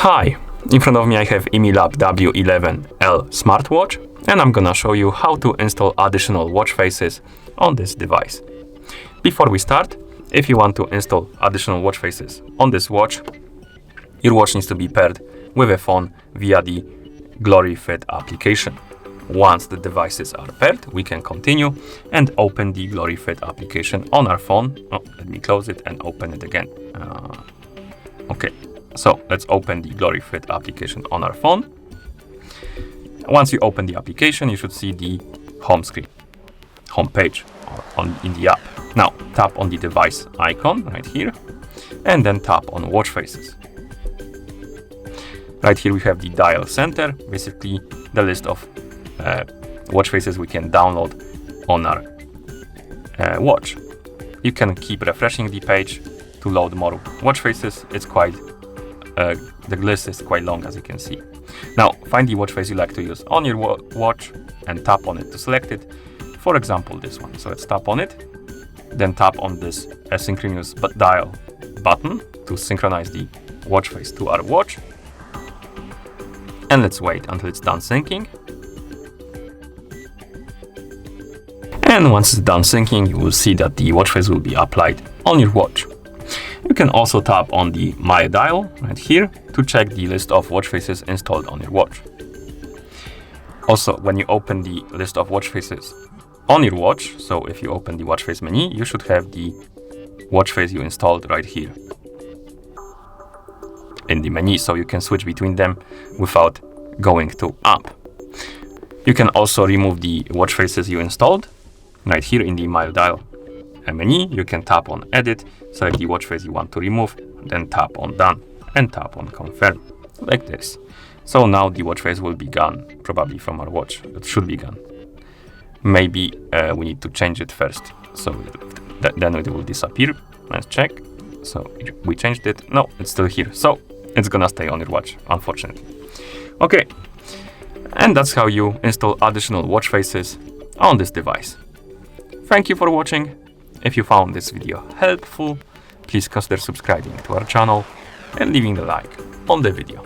Hi, in front of me I have Imilab W11L smartwatch, and I'm gonna show you how to install additional watch faces on this device. Before we start, if you want to install additional watch faces on this watch, your watch needs to be paired with a phone via the GloryFit application. Once the devices are paired, we can continue and open the GloryFit application on our phone. Let me close it and open it again. Okay. So let's open the GloryFit application on our phone. Once you open the application, you should see the home screen, home page in the app. Now tap on the device icon right here, and then tap on watch faces. Right here we have the dial center, basically the list of watch faces we can download on our watch. You can keep refreshing the page to load more watch faces. The list is quite long, as you can see. Now, find the watch face you like to use on your watch and tap on it to select it. For example, this one. So let's tap on it, then tap on this asynchronous dial button to synchronize the watch face to our watch. And let's wait until it's done syncing. And once it's done syncing, you will see that the watch face will be applied on your watch. You can also tap on the My Dial right here to check the list of watch faces installed on your watch. Also, when you open the list of watch faces on your watch, so if you open the watch face menu, you should have the watch face you installed right here in the menu, so you can switch between them without going to app. You can also remove the watch faces you installed right here in the My Dial menu. You can tap on Edit, select the watch face you want to remove, then tap on Done and tap on Confirm, like this. So now the watch face will be gone, probably from our watch. It should be gone. Maybe we need to change it first, so then it will disappear. Let's check. So we changed it. No, it's still here. So it's gonna stay on your watch, unfortunately. Okay, and that's how you install additional watch faces on this device. Thank you for watching. If you found this video helpful, please consider subscribing to our channel and leaving a like on the video.